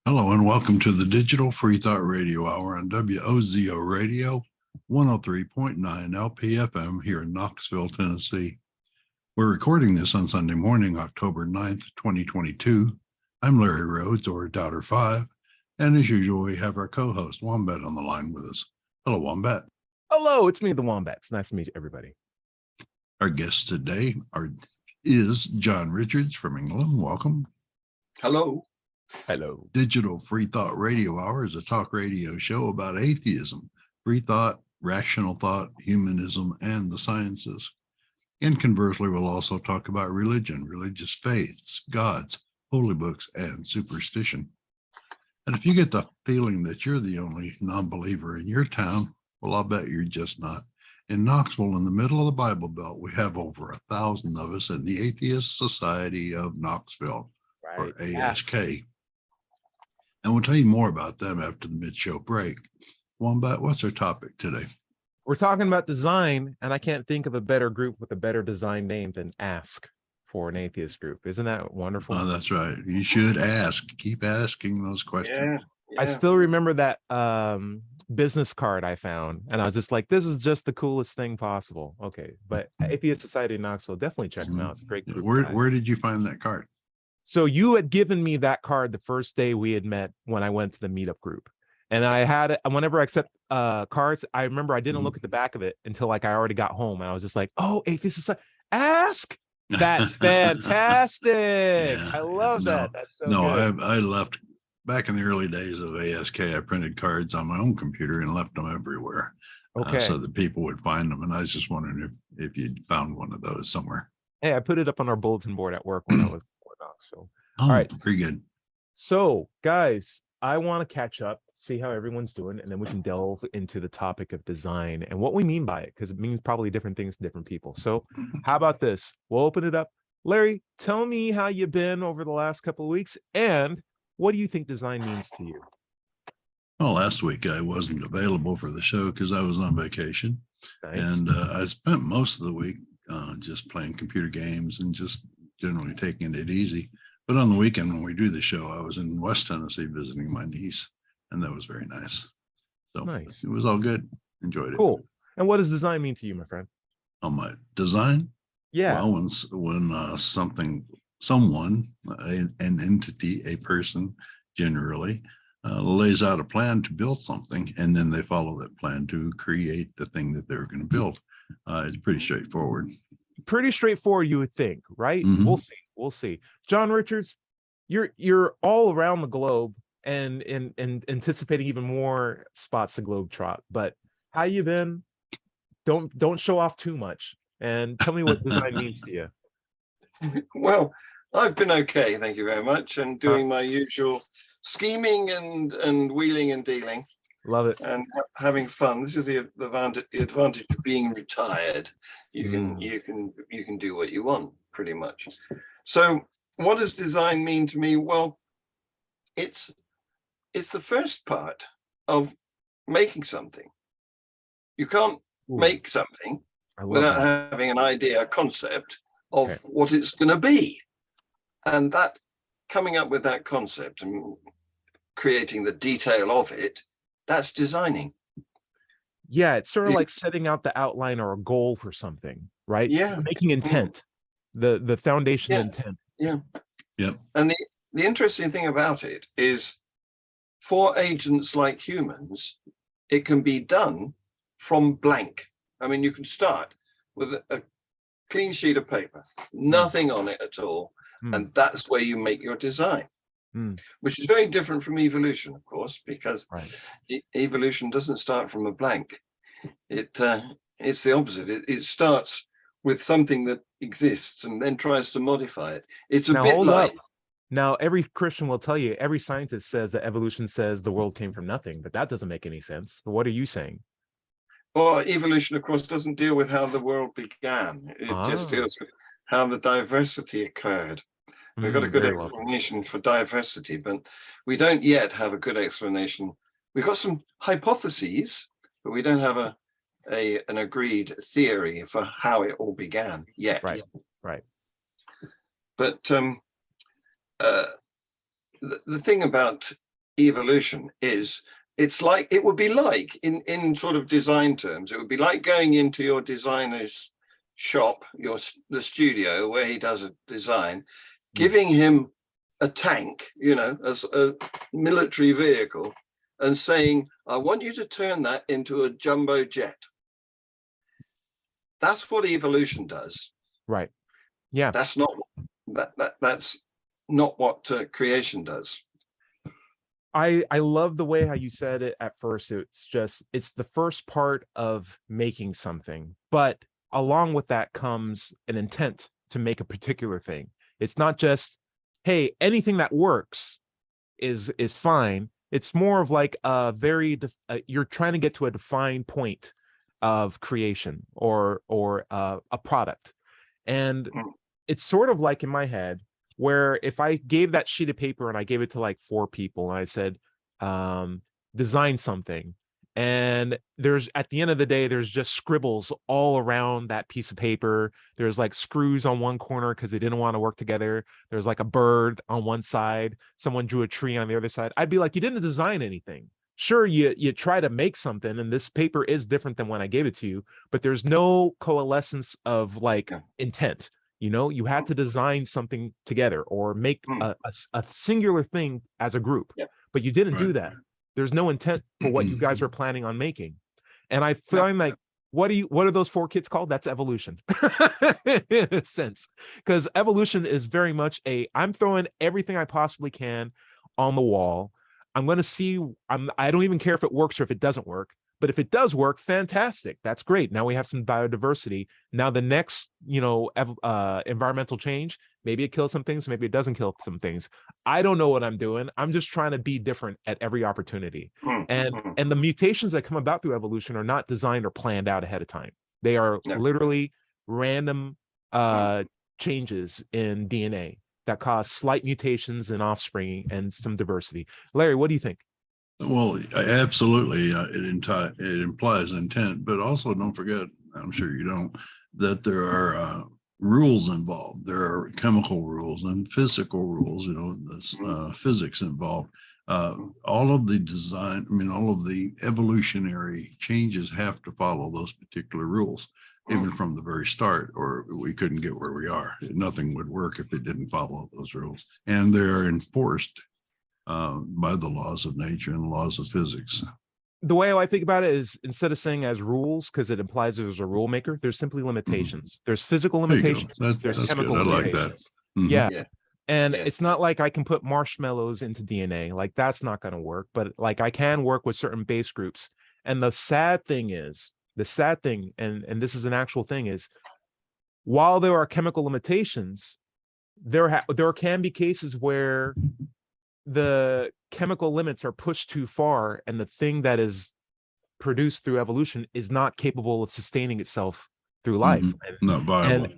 Hello and welcome to the Digital Freethought Radio Hour on WOZO Radio 103.9 LPFM here in Knoxville, Tennessee. We're recording this on Sunday morning, October 9th, 2022. I'm Larry Rhodes, or Doubter 5, and as usual, we have our co-host Wombat on the line with us. Hello, Wombat. Hello, it's me, the Wombat. It's nice to meet everybody. Our guest today is John Richards from England. Welcome. Hello. Hello. Digital Freethought Radio Hour is a talk radio show about atheism, free thought, rational thought, humanism, and the sciences. And conversely, we'll also talk about religion, religious faiths, gods, holy books, and superstition. And if you get the feeling that you're the only non-believer in your town, well, I'll bet you're just not. In Knoxville, in the middle of the Bible Belt, we have over 1,000 of us in the Atheist Society of Knoxville, or ASK. And we'll tell you more about them after the mid-show break. Wombat, what's our topic today? We're talking about design, and I can't think of a better group with a better design name than Ask for an atheist group. Isn't that wonderful? Oh, that's right. You should ask. Keep asking those questions. Yeah. I still remember that business card I found, and I was just like, this is just the coolest thing possible. Okay, but Atheist Society in Knoxville, definitely check them out. It's a great group. Where did you find that card? So you had given me that card the first day we had met when I went to the meetup group. And I had it whenever I accept cards. I remember I didn't look at the back of it until like I already got home. And I was just like, oh, Atheist Society, Ask. That's fantastic. Yeah. I love that. That's so good. I left back in the early days of ASK. I printed cards on my own computer and left them everywhere. Okay. So that people would find them. And I was just wondering if you'd found one of those somewhere. Hey, I put it up on our bulletin board at work when I was in Knoxville. Oh, all right. Very good. So, guys, I want to catch up, see how everyone's doing, and then we can delve into the topic of design and what we mean by it, because it means probably different things to different people. So how about this? We'll open it up. Larry, tell me how you've been over the last couple of weeks, and what do you think design means to you? Well, last week I wasn't available for the show because I was on vacation. Nice. And I spent most of the week just playing computer games and just generally taking it easy. But on the weekend when we do the show, I was in West Tennessee visiting my niece, and that was very nice. So nice. It was all good. Enjoyed it. Cool. And what does design mean to you, my friend? My design? Yeah. Well, when someone, an entity, a person generally, lays out a plan to build something, and then they follow that plan to create the thing that they're going to build. It's pretty straightforward. Pretty straightforward, you would think, right? Mm-hmm. We'll see. John Richards, you're all around the globe and anticipating even more spots to globetrot. But how you been? Don't show off too much, and tell me what design means to you. Well, I've been okay, thank you very much, and doing my usual scheming and wheeling and dealing. Love it. And having fun. This is the advantage of being retired. You can do what you want, pretty much. So what does design mean to me? Well, it's the first part of making something. You can't make something without having an idea, a concept of what it's going to be. And that coming up with that concept and creating the detail of it, that's designing. Yeah, it's sort of like setting out the outline or a goal for something, right? Yeah. Making intent, the foundation intent. Yeah. Yeah. And the interesting thing about it is, for agents like humans, it can be done from blank. I mean, you can start with a clean sheet of paper, nothing on it at all. And that's where you make your design. Which is very different from evolution, of course, because evolution doesn't start from a blank. It's the opposite. It starts with something that exists and then tries to modify it. It's a bit like... Now, every Christian will tell you, every scientist says that evolution says the world came from nothing, but that doesn't make any sense. But what are you saying? Well, evolution, of course, doesn't deal with how the world began. It just deals with how the diversity occurred. We've got a good explanation for diversity, but we don't yet have a good explanation. We've got some hypotheses, but we don't have an agreed theory for how it all began yet. Right. But the thing about evolution is, it would be like in sort of design terms, it would be like going into your designer's shop, the studio where he does a design, giving him a tank, as a military vehicle, and saying, I want you to turn that into a jumbo jet. That's what evolution does. Right. Yeah. That's not what creation does. I love the way how you said it at first. It's the first part of making something, but along with that comes an intent to make a particular thing. It's not just, hey, anything that works is fine. It's more of like you're trying to get to a defined point of creation or a product. And it's sort of like in my head, where if I gave that sheet of paper and I gave it to like 4 people and I said, design something, and at the end of the day, there's just scribbles all around that piece of paper. There's like screws on one corner because they didn't want to work together. There's like a bird on one side. Someone drew a tree on the other side. I'd be like, you didn't design anything. Sure, you try to make something, and this paper is different than when I gave it to you, but there's no coalescence of like intent. You had to design something together or make a singular thing as a group, but you didn't do that. There's no intent for what you guys are planning on making. And I find like, what are those 4 kids called? That's evolution in a sense, because evolution is very much I'm throwing everything I possibly can on the wall. I'm going to see, I don't even care if it works or if it doesn't work. But if it does work, fantastic. That's great. Now we have some biodiversity. Now the next, environmental change, maybe it kills some things, maybe it doesn't kill some things. I don't know what I'm doing. I'm just trying to be different at every opportunity. And the mutations that come about through evolution are not designed or planned out ahead of time. They are literally random changes in DNA that cause slight mutations in offspring and some diversity. Larry, what do you think? Well, absolutely. It implies intent, but also don't forget, I'm sure you don't, that there are rules involved. There are chemical rules and physical rules, physics involved. All of the design, all of the evolutionary changes have to follow those particular rules, even from the very start, or we couldn't get where we are. Nothing would work if it didn't follow those rules. And they're enforced by the laws of nature and the laws of physics. The way I think about it is, instead of saying as rules, because it implies there's a rule maker, there's simply limitations. There's physical limitations. There's chemical limitations. Like that. Yeah. And it's not like I can put marshmallows into DNA. Like, that's not going to work. But like, I can work with certain base groups. And the sad thing, and this is an actual thing, is while there are chemical limitations, there can be cases where the chemical limits are pushed too far, and the thing that is produced through evolution is not capable of sustaining itself through life. Not viable.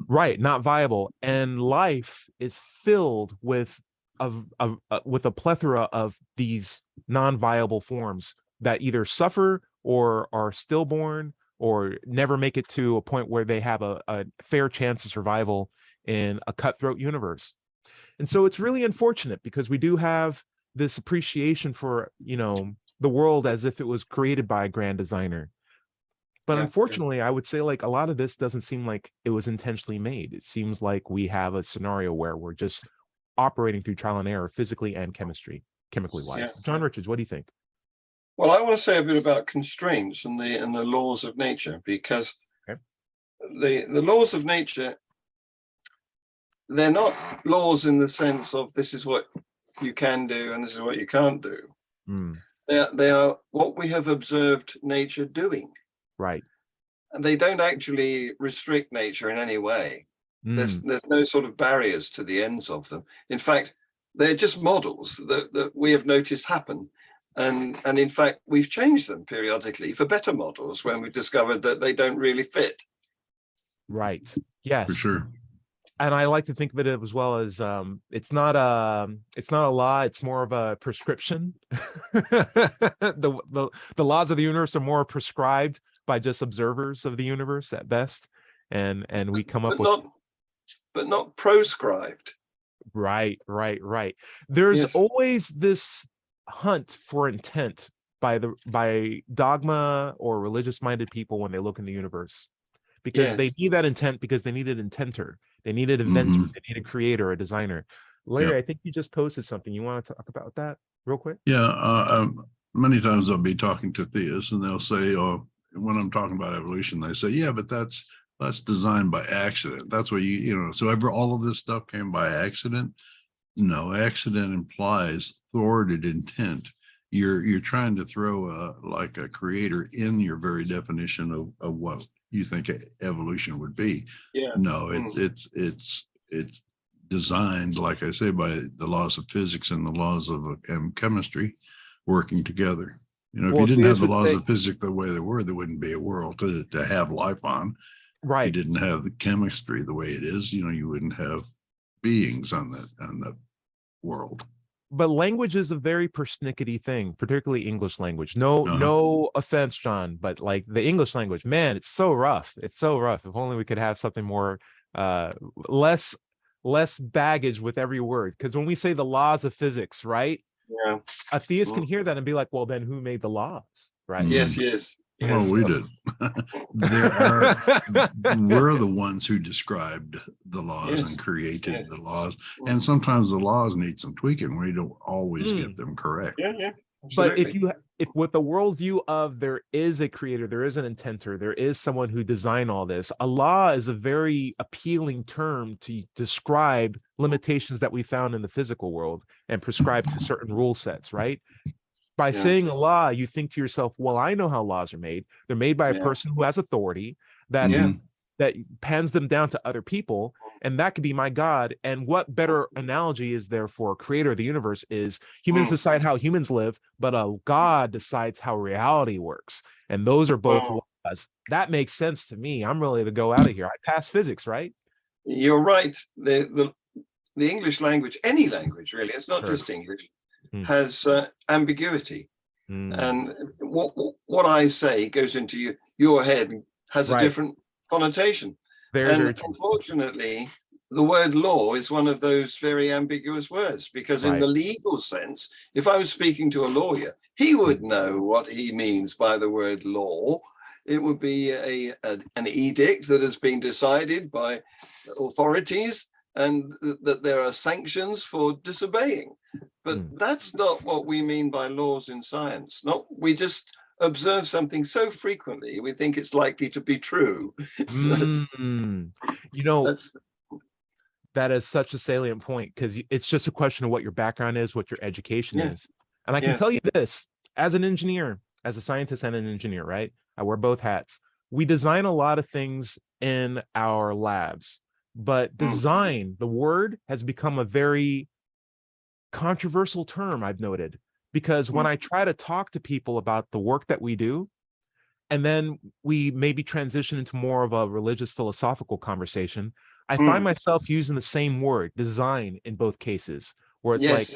Not viable. And life is filled with a plethora of these non-viable forms that either suffer or are stillborn or never make it to a point where they have a fair chance of survival in a cutthroat universe. And so it's really unfortunate, because we do have this appreciation for, the world as if it was created by a grand designer. But unfortunately, I would say, like, a lot of this doesn't seem like it was intentionally made. It seems like we have a scenario where we're just operating through trial and error, physically and chemically wise. John Richards, what do you think? Well, I want to say a bit about constraints and the laws of nature, because the laws of nature, they're not laws in the sense of this is what you can do and this is what you can't do. They are what we have observed nature doing. Right. And they don't actually restrict nature in any way. There's no sort of barriers to the ends of them. In fact, they're just models that we have noticed happen. And in fact, we've changed them periodically for better models when we discovered that they don't really fit. Right. Yes. For sure. And I like to think of it as well as it's not a law, it's more of a prescription. The laws of the universe are more prescribed by just observers of the universe at best. And we come up but not proscribed. Right. There's always this hunt for intent by dogma or religious minded people when they look in the universe, because they Yes. need that intent, because they need an intenter, they need an inventor, they need a creator, a designer. Larry, Yep. I think you just posted something. You want to talk about that real quick? Yeah, many times I'll be talking to theists and they'll say, oh, when I'm talking about evolution, they say, yeah, but that's designed by accident. That's what so all of this stuff came by accident. No, accident implies thwarted intent. You're trying to throw like a creator in your very definition of what you think evolution would be. Yeah. No, it's designed, like I say, by the laws of physics and the laws of chemistry working together. If you didn't have the laws of physics the way they were, there wouldn't be a world to have life on. Right. If you didn't have the chemistry the way it is, you wouldn't have beings on that world. But language is a very persnickety thing, particularly English language. No offense, John, but like the English language, man, it's so rough. It's so rough. If only we could have something more, less baggage with every word. Because when we say the laws of physics, right? Yeah. A theist can hear that and be like, well, then who made the laws? Right. Yes. Well, we did. We're the ones who described the laws and created the laws. And sometimes the laws need some tweaking. We don't always get them correct. Yeah. But if with the worldview of there is a creator, there is an intenter, there is someone who designed all this, a law is a very appealing term to describe limitations that we found in the physical world and prescribe to certain rule sets, right? By saying a law, you think to yourself, well, I know how laws are made. They're made by a person who has authority that pans them down to other people, and that could be my God. And what better analogy is there for a creator of the universe is humans decide how humans live, but a God decides how reality works. And those are both laws. That makes sense to me. I'm ready to go out of here. I passed physics, right? You're right. The English language, any language really, it's not just English, has ambiguity. And what I say goes into your head and has a different connotation. Very true. Unfortunately, the word law is one of those very ambiguous words, because in the legal sense, if I was speaking to a lawyer, he would know what he means by the word law. It would be an edict that has been decided by authorities, and that there are sanctions for disobeying. But that's not what we mean by laws in science. We just observe something so frequently, we think it's likely to be true. That is such a salient point, because it's just a question of what your background is, what your education is. And I can tell you this, as an engineer, as a scientist and an engineer, right? I wear both hats. We design a lot of things in our labs. But design, the word, has become a very controversial term, I've noted, because when I try to talk to people about the work that we do, and then we maybe transition into more of a religious philosophical conversation, I find myself using the same word, design, in both cases, where it's like,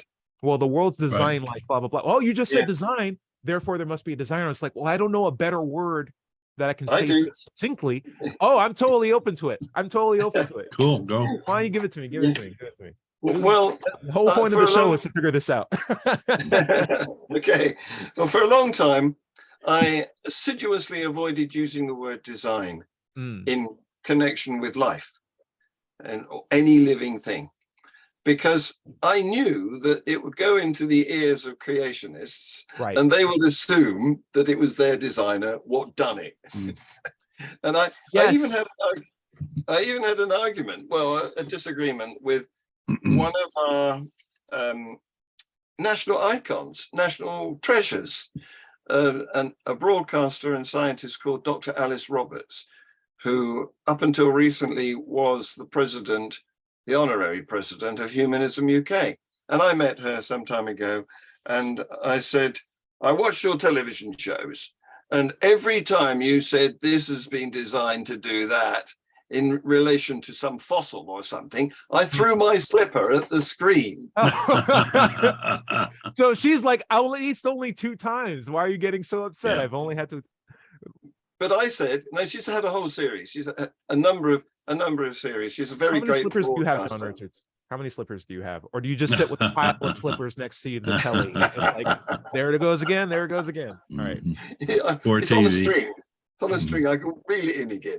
well, the world's designed like blah, blah, blah. Oh, you just said design, therefore there must be a designer. It's like, well, I don't know a better word that I can say succinctly. Oh, I'm totally open to it. Cool, go. Why don't you give it to me? Give it to me. Well, the whole point of the show is to figure this out. Okay. Well, for a long time, I assiduously avoided using the word design in connection with life and any living thing, because I knew that it would go into the ears of creationists, and they would assume that it was their designer what done it. And I even had an argument, a disagreement with one of our national icons, national treasures, and a broadcaster and scientist called Dr. Alice Roberts, who up until recently was the honorary president of Humanism UK. And I met her some time ago, and I said, I watched your television shows, and every time you said this has been designed to do that in relation to some fossil or something, I threw my slipper at the screen. So she's like, at least only 2 times. Why are you getting so upset? I've only had to. But I said, no, she's had a whole series. She's a number of series. She's a very great. How many slippers do you have, John Richards? How many slippers do you have? Or do you just sit with a pile of slippers next to you in the telly? It's like, there it goes again. There it goes again. All right. Yeah, Or it's on a TV. string. It's on a string. I can reel it in again.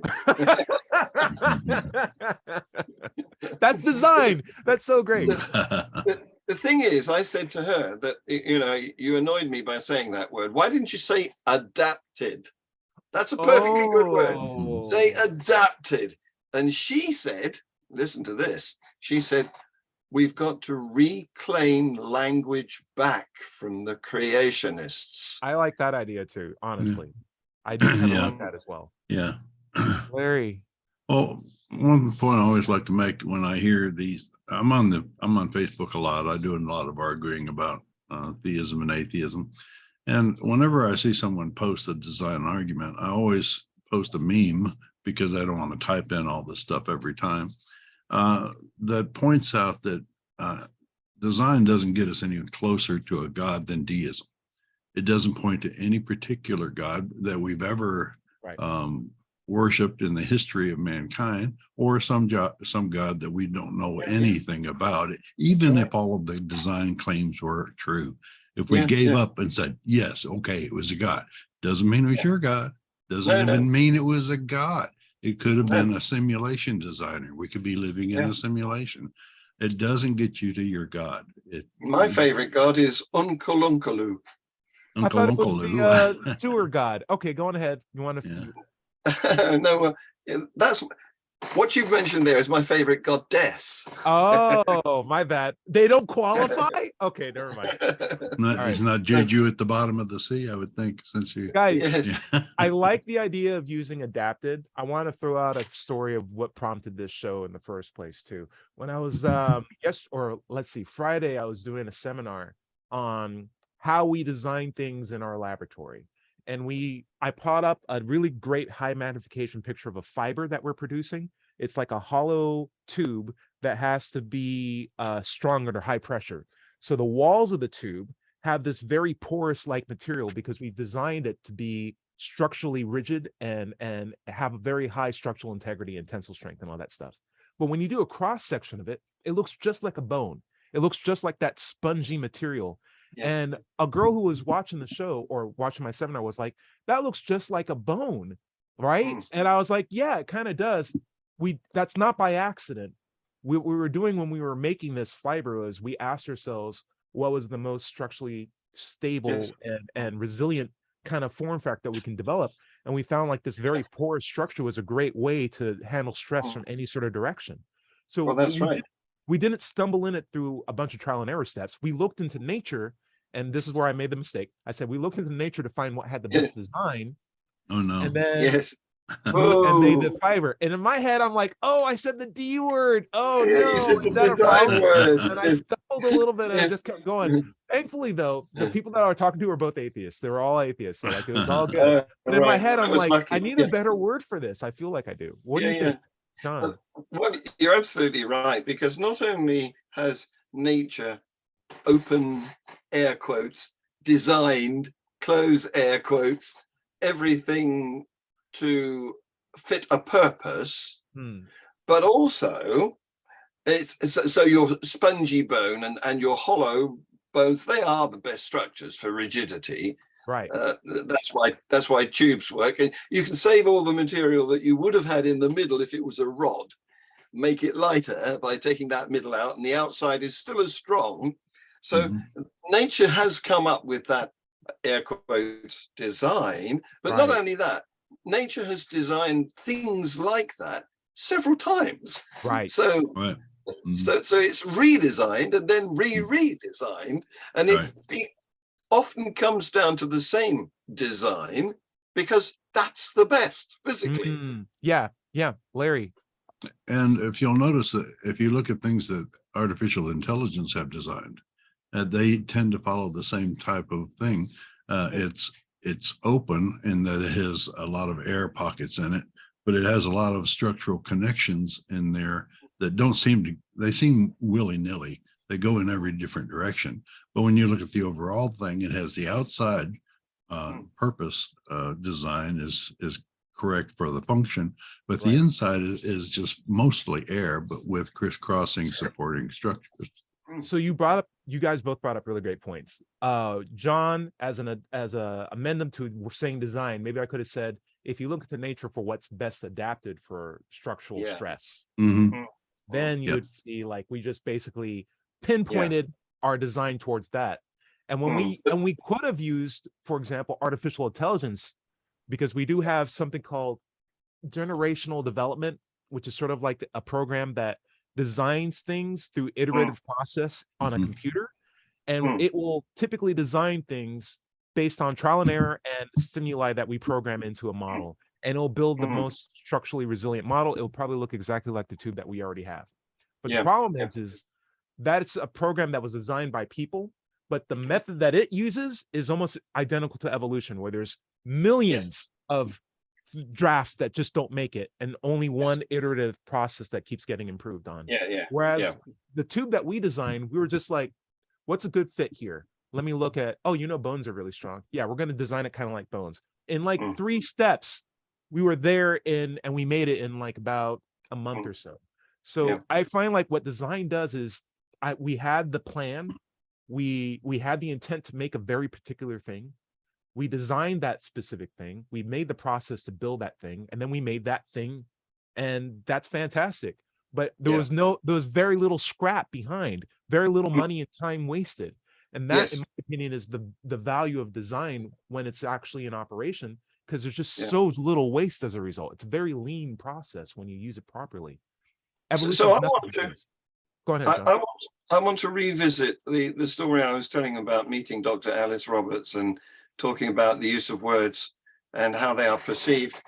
That's design. That's so great. The thing is, I said to her that, you know, you annoyed me by saying that word. Why didn't you say adapted? That's a perfectly good word. They adapted. And she said, listen to this. She said, we've got to reclaim language back from the creationists. I like that idea too, honestly. I do kind of Yeah. like that as well. Yeah. Larry. Well, one point I always like to make when I hear these, I'm on Facebook a lot. I do a lot of arguing about theism and atheism. And whenever I see someone post a design argument, I always post a meme because I don't want to type in all this stuff every time. That points out that design doesn't get us any closer to a God than deism. It doesn't point to any particular God that we've ever worshipped in the history of mankind, or some God that we don't know anything about, even if all of the design claims were true. If we gave up and said, yes, okay, it was a God, doesn't mean it was your God, doesn't even mean it was a God. It could have been a simulation designer. We could be living in a simulation. It doesn't get you to your God. My favorite God is Unkalunkalu. I thought it was the sewer god. Okay, go on ahead. You want to? No, that's what you've mentioned there is my favorite goddess. Oh, my bad. They don't qualify? Okay, never mind. It's not Jeju at the bottom of the sea, I would think, since you guys. I like the idea of using adapted. I want to throw out a story of what prompted this show in the first place too. When I was Friday, I was doing a seminar on how we design things in our laboratory. And I brought up a really great high magnification picture of a fiber that we're producing. It's like a hollow tube that has to be strong under high pressure. So the walls of the tube have this very porous like material because we designed it to be structurally rigid and have a very high structural integrity and tensile strength and all that stuff. But when you do a cross section of it, it looks just like a bone. It looks just like that spongy material. Yes. And a girl who was watching the show or watching my seminar was like, that looks just like a bone, right? And I was like, yeah, it kind of does. That's not by accident. We were doing when we were making this fiber was we asked ourselves what was the most structurally stable and resilient kind of form factor that we can develop. And we found like this very porous structure was a great way to handle stress from any sort of direction. So that's right. We didn't stumble in it through a bunch of trial and error steps. We looked into nature, and this is where I made the mistake. I said, we looked into nature to find what had the best design. Oh, no. And then and made the fiber. And in my head, I'm like, oh, I said the D word. Oh, no. Is that a problem? And I stumbled a little bit, and I just kept going. Thankfully, though, the people that I was talking to were both atheists. They were all atheists. So like, it was all good. But in my head, I'm like, lucky. I need a better word for this. I feel like I do. What do you think, John? Well, you're absolutely right, because not only has nature, open air quotes, designed, close air quotes, everything to fit a purpose, but also it's so your spongy bone and your hollow bones, they are the best structures for rigidity. Right. That's why tubes work, and you can save all the material that you would have had in the middle if it was a rod, make it lighter by taking that middle out, and the outside is still as strong. So nature has come up with that air quotes design, but not only that, nature has designed things like that several times. Right. So so it's redesigned and then redesigned, and it often comes down to the same design because that's the best physically. Yeah, Larry. And if you'll notice that if you look at things that artificial intelligence have designed, they tend to follow the same type of thing. It's open in that it has a lot of air pockets in it, but it has a lot of structural connections in there that they seem willy-nilly. They go in every different direction. But when you look at the overall thing, it has the outside purpose design is correct for the function, but the Right. inside is just mostly air, but with crisscrossing supporting structures. So you guys both brought up really great points. John, as a amendment to we're saying design, maybe I could have said, if you look at the nature for what's best adapted for structural Yeah. stress, Mhm. then you Yep. would see like we just basically pinpointed our design towards that. And when we could have used, for example, artificial intelligence, because we do have something called generational development, which is sort of like a program that designs things through iterative process on a Mhm. computer, and it will typically design things based on trial and error and stimuli that we program into a model, and it'll build the most structurally resilient model. It'll probably look exactly like the tube that we already have. But the problem is that it's a program that was designed by people, but the method that it uses is almost identical to evolution, where there's millions of drafts that just don't make it, and only one iterative process that keeps getting improved on. Whereas the tube that we designed, we were just like, what's a good fit here? Let me look at, oh, bones are really strong. Yeah, we're going to design it kind of like bones. In like 3 steps, we were there and we made it in like about a month or so. So I find like what design does is we had the plan, we had the intent to make a very particular thing. We designed that specific thing. We made the process to build that thing, and then we made that thing, and that's fantastic. But there was very little scrap behind, very little money and time wasted. And that, in my opinion, is the value of design when it's actually in operation, because there's just so little waste as a result. It's a very lean process when you use it properly. So I want to go ahead, John. I want to revisit the story I was telling about meeting Dr. Alice Roberts and talking about the use of words and how they are perceived.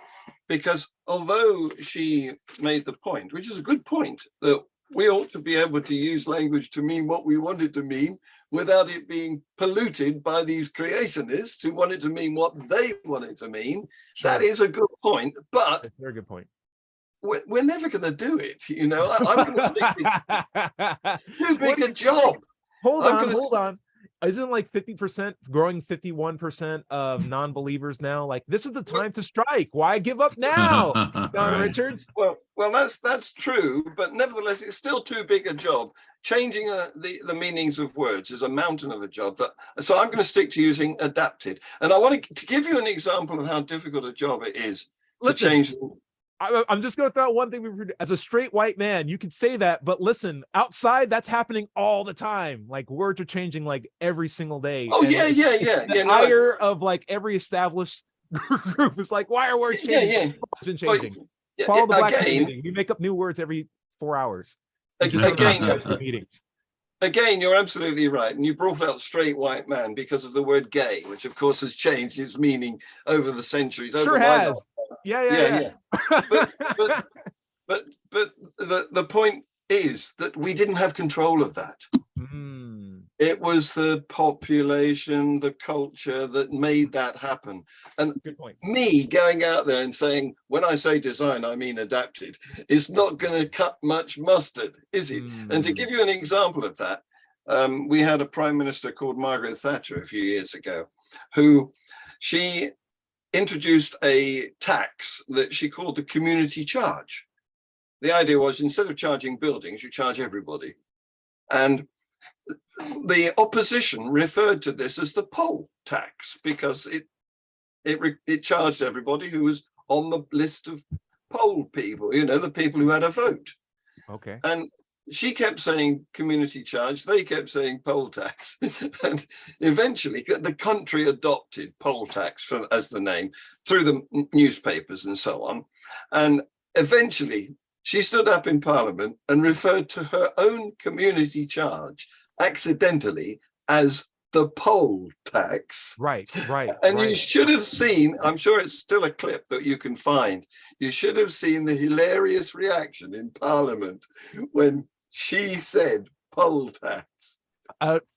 Because although she made the point, which is a good point, that we ought to be able to use language to mean what we want it to mean without it being polluted by these creationists who want it to mean what they want it to mean. Sure. That is a good point, but that's a very good point. We're never going to do it. I'm going to stick. It's too big a job. Hold on. Isn't like 50% growing 51% of non-believers now? Like, this is the time to strike. Why give up now, Don Richards? Well, that's true, but nevertheless, it's still too big a job. Changing the meanings of words is a mountain of a job. So I'm going to stick to using adapted. And I want to give you an example of how difficult a job it is to change. I'm just going to throw out one thing. As a straight white man, you could say that, but listen, outside, that's happening all the time. Like, words are changing like every single day. Oh, and yeah. The ire of like every established group is like, why are words changing? Changing. Follow the black meeting. We make up new words every 4 hours. Again, you're absolutely right. And you brought out straight white man because of the word gay, which of course has changed its meaning over the centuries. Sure has. Yeah. But the point is that we didn't have control of that. It was the population, the culture that made that happen. And me going out there and saying, when I say design, I mean adapted, is not going to cut much mustard, is it? And to give you an example of that, we had a prime minister called Margaret Thatcher a few years ago, who she introduced a tax that she called the community charge. The idea was, instead of charging buildings, you charge everybody. And the opposition referred to this as the poll tax because it charged everybody who was on the list of poll people, the people who had a vote. Okay. And she kept saying community charge, they kept saying poll tax. And eventually the country adopted poll tax as the name through the newspapers and so on. And eventually she stood up in Parliament and referred to her own community charge accidentally as the poll tax. Right. And you should have seen, I'm sure it's still a clip that you can find, you should have seen the hilarious reaction in Parliament when she said poll tax.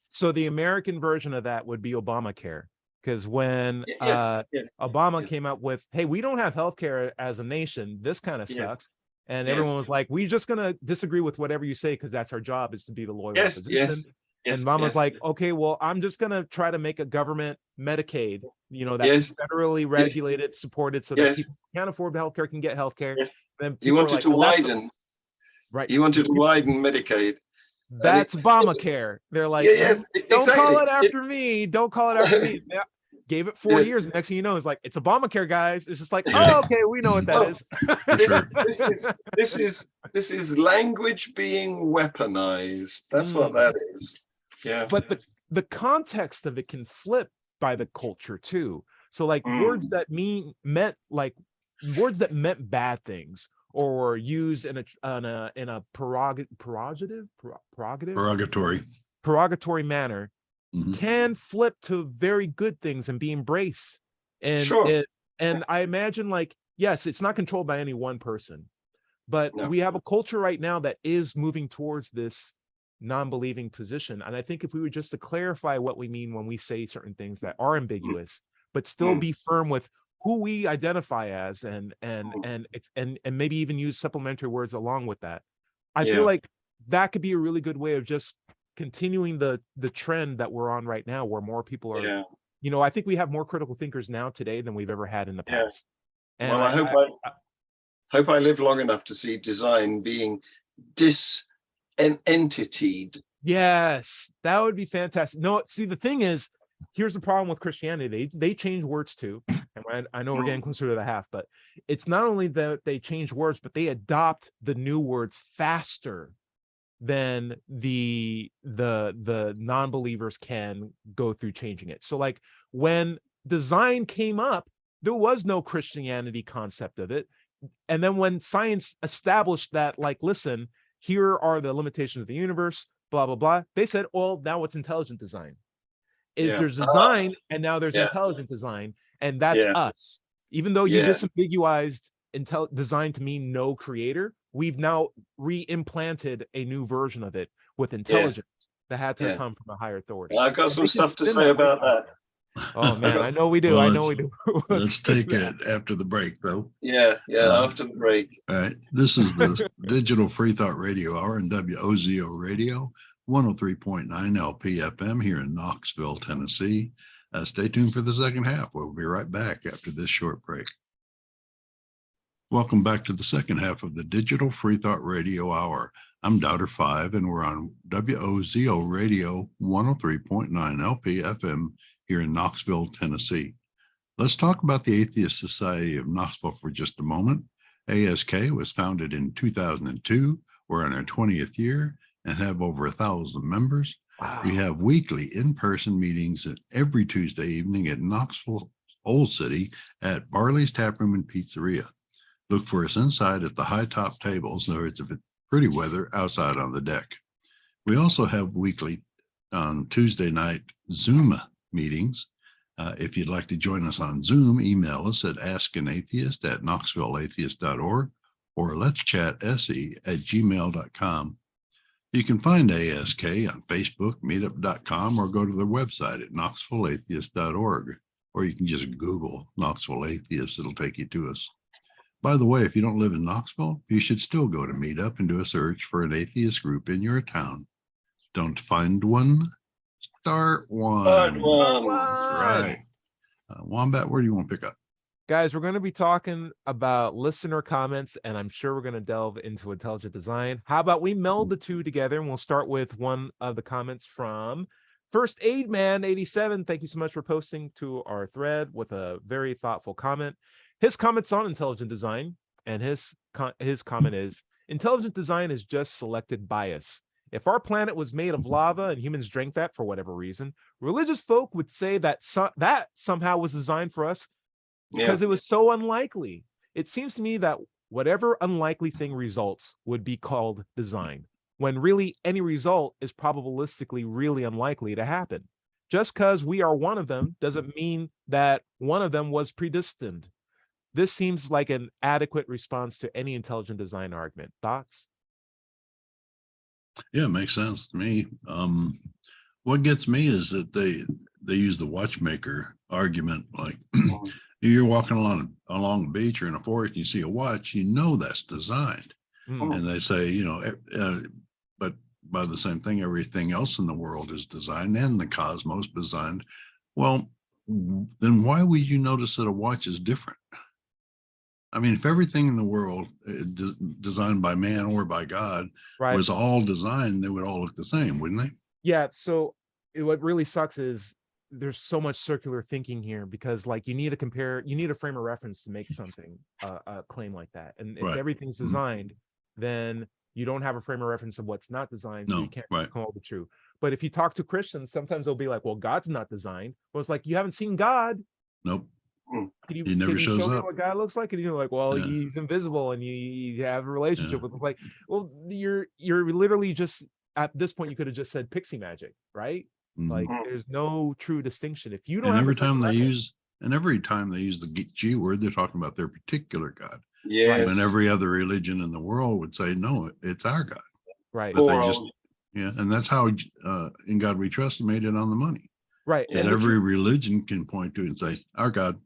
So the American version of that would be Obamacare. Because when Obama came up with, hey, we don't have healthcare as a nation, this kind of sucks. And everyone was like, we're just going to disagree with whatever you say because that's our job, is to be the loyal opposition. And Mama's like, okay, well, I'm just going to try to make a government Medicaid you know, that's Yes. federally regulated, supported, so that Yes. people who can't afford healthcare can get healthcare. Yes. Then You people are wanted like, to well, that's widen. right. You wanted to widen Medicaid. That's Obamacare. They're like, Yeah, yes, don't call exactly. it after me. Don't call it after me. Yeah. Gave it 4 years. Next thing you know, it's like, it's Obamacare, guys. It's just like, Yeah. oh, okay, we know what that Well, is. this is language being weaponized. That's what that is. Yeah. But the context of it can flip by the culture too. So like words that meant bad things, or were used in a derogatory manner, can flip to very good things and be embraced. And Sure. and I imagine, like, yes, it's not controlled by any one person, but we have a culture right now that is moving towards this non-believing position. And I think if we were just to clarify what we mean when we say certain things that are ambiguous, but still be firm with who we identify as, and maybe even use supplementary words along with that, I feel like that could be a really good way of just continuing the trend that we're on right now, where more people are, you know, I think we have more critical thinkers now today than we've ever had in the past. And well, I hope I live long enough to see design being entitied. Yes, that would be fantastic. No, see, the thing is, here's the problem with Christianity. They change words too. And I know we're getting closer to the half, but it's not only that they change words, but they adopt the new words faster than the non-believers can go through changing it. So like when design came up, there was no Christianity concept of it. And then when science established that, like, listen, here are the limitations of the universe, blah, blah, blah, they said, well, now what's intelligent design? There's design, and now there's intelligent design, and that's us. Even though you disambiguized design to mean no creator, we've now re-implanted a new version of it with intelligence that had to come from a higher authority. I've got some stuff to say about that. Oh man, I know we do. Well, let's take it after the break, though. After the break. All right. This is the Digital Freethought Radio Hour in WOZO Radio, 103.9 LPFM here in Knoxville, Tennessee. Stay tuned for the second half. We'll be right back after this short break. Welcome back to the second half of the Digital Freethought Radio Hour. I'm Doubter 5, and we're on WOZO Radio 103.9 LPFM here in Knoxville, Tennessee. Let's talk about the Atheist Society of Knoxville for just a moment. ASK was founded in 2002. We're in our 20th year and have over 1,000 members. Wow. We have weekly in-person meetings every Tuesday evening at Knoxville Old City at Barley's Taproom and Pizzeria. Look for us inside at the high top tables, or if it's pretty weather, outside on the deck. We also have weekly Tuesday night Zoom meetings. If you'd like to join us on Zoom, email us at askanatheist@knoxvilleatheist.org or let'schatsE@gmail.com. You can find ASK on Facebook, meetup.com, or go to their website at knoxvilleatheist.org, or you can just Google Knoxville Atheist. It'll take you to us. By the way, if you don't live in Knoxville, you should still go to Meetup and do a search for an atheist group in your town. Don't find one, start one. Start one. That's right. Wombat, where do you want to pick up? Guys, we're going to be talking about listener comments, and I'm sure we're going to delve into intelligent design. How about we meld the two together, and we'll start with one of the comments from First Aid Man 87. Thank you so much for posting to our thread with a very thoughtful comment. His comment's on intelligent design, and his comment is, intelligent design is just selected bias. If our planet was made of lava and humans drank that for whatever reason, religious folk would say that that somehow was designed for us because it was so unlikely. It seems to me that whatever unlikely thing results would be called design, when really any result is probabilistically really unlikely to happen. Just because we are one of them doesn't mean that one of them was predestined. This seems like an adequate response to any intelligent design argument. Thoughts? Yeah, it makes sense to me. What gets me is that they use the watchmaker argument. Like you're walking along the beach or in a forest, and you see a watch, you know that's designed. And they say, but by the same thing, everything else in the world is designed, and the cosmos designed. Well, then why would you notice that a watch is different? I mean, if everything in the world designed by man or by God Right. was all designed, they would all look the same, wouldn't they? Yeah. So what really sucks is there's so much circular thinking here, because like you need a frame of reference to make something a claim like that. And if Right. everything's designed, then you don't have a frame of reference of what's not designed, so No, you can't right. come up with true. But if you talk to Christians, sometimes they'll be like, well, God's not designed. Well, it's like, you haven't seen God. Nope. He never shows show me up. what God looks like? And you're like, well, Yeah. he's invisible, and you have a relationship Yeah. with him. Like, well, you're literally just, at this point, you could have just said pixie magic, right? Like, there's no true distinction. If you don't And have every a frame of time they reference- use, and every time they use the G word, they're talking about their particular God. Yes. When every other religion in the world would say, no, it's our God. right, But Poor they just, old- yeah, and that's how In God We Trust made it on the money. right. Yeah. And the every truth- religion can point to it and say, our God.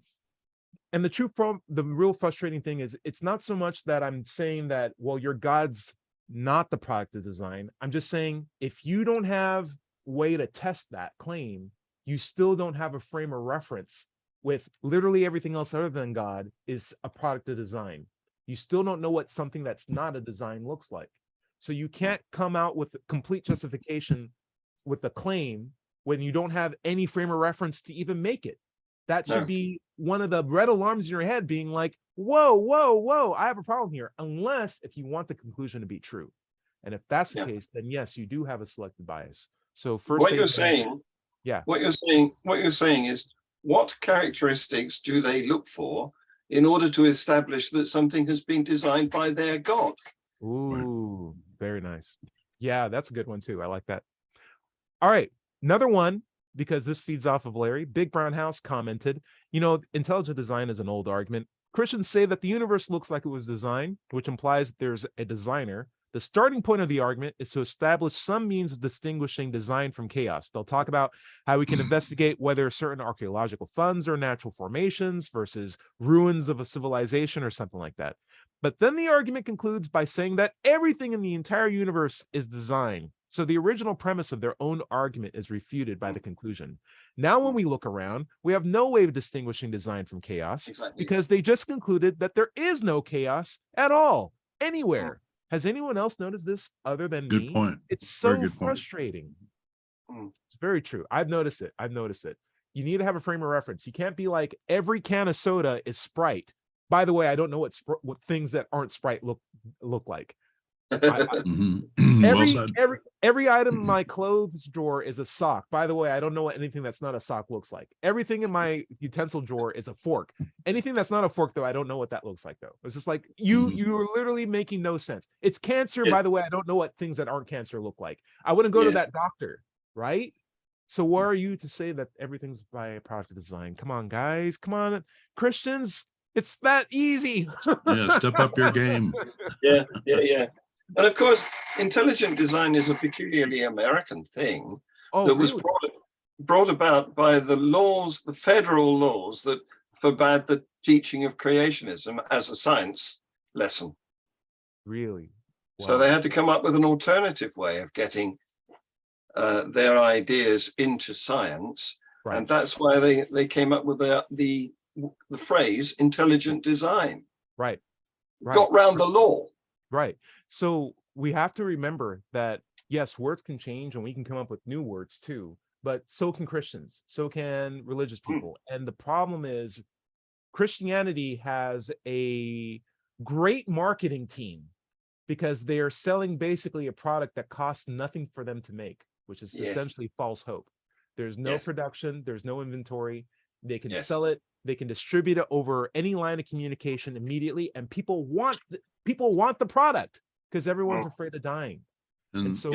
And the truth from the real frustrating thing is, it's not so much that I'm saying that, well, your God's not the product of design. I'm just saying, if you don't have way to test that claim, you still don't have a frame of reference with literally everything else other than God is a product of design. You still don't know what something that's not a design looks like. So you can't come out with complete justification with a claim when you don't have any frame of reference to even make it. That should No. be one of the red alarms in your head, being like, whoa, I have a problem here. Unless if you want the conclusion to be true. And if that's the Yeah. case, then yes, you do have a selective bias. So first, What you're saying, yeah, what you're saying is, what characteristics do they look for in order to establish that something has been designed by their God? ooh, very nice. Yeah, that's a good one too. I like that. All right, another one, because this feeds off of Larry. Big Brown House commented, intelligent design is an old argument. Christians say that the universe looks like it was designed, which implies that there's a designer. The starting point of the argument is to establish some means of distinguishing design from chaos. They'll talk about how we can investigate whether certain archaeological funds are natural formations versus ruins of a civilization or something like that. But then the argument concludes by saying that everything in the entire universe is design. So the original premise of their own argument is refuted by the conclusion. Now, when we look around, we have no way of distinguishing design from chaos, Exactly. because they just concluded that there is no chaos at all, anywhere. Has anyone else noticed this other than me? Good point. It's Very so good point. frustrating. Mm. It's very true. I've noticed it. You need to have a frame of reference. You can't be like, every can of soda is Sprite. By the way, I don't know what things that aren't Sprite look like. Well said. Every item in my clothes drawer is a sock. By the way, I don't know what anything that's not a sock looks like. Everything in my utensil drawer is a fork. Anything that's not a fork, though, I don't know what that looks like, though. It's just like, you're literally making no sense. It's cancer. By the way, I don't know what things that aren't cancer look like. I wouldn't go to that doctor, right? So what are you to say that everything's by a product of design? Come on, guys. Come on, Christians. It's that easy. Yeah, step up your game. Yeah. And of course, intelligent design is a peculiarly American thing that was really? brought about by the laws, the federal laws that forbade the teaching of creationism as a science lesson. Really? So Wow. they had to come up with an alternative way of getting their ideas into science. Right. And that's why they came up with the phrase intelligent design. Right. Got round the law. Right. So we have to remember that, yes, words can change and we can come up with new words too, but so can Christians, so can religious people. And the problem is Christianity has a great marketing team because they are selling basically a product that costs nothing for them to make, which is essentially false hope. There's no production, there's no inventory. They can sell it, they can distribute it over any line of communication immediately, and people want the product because everyone's afraid of dying. And so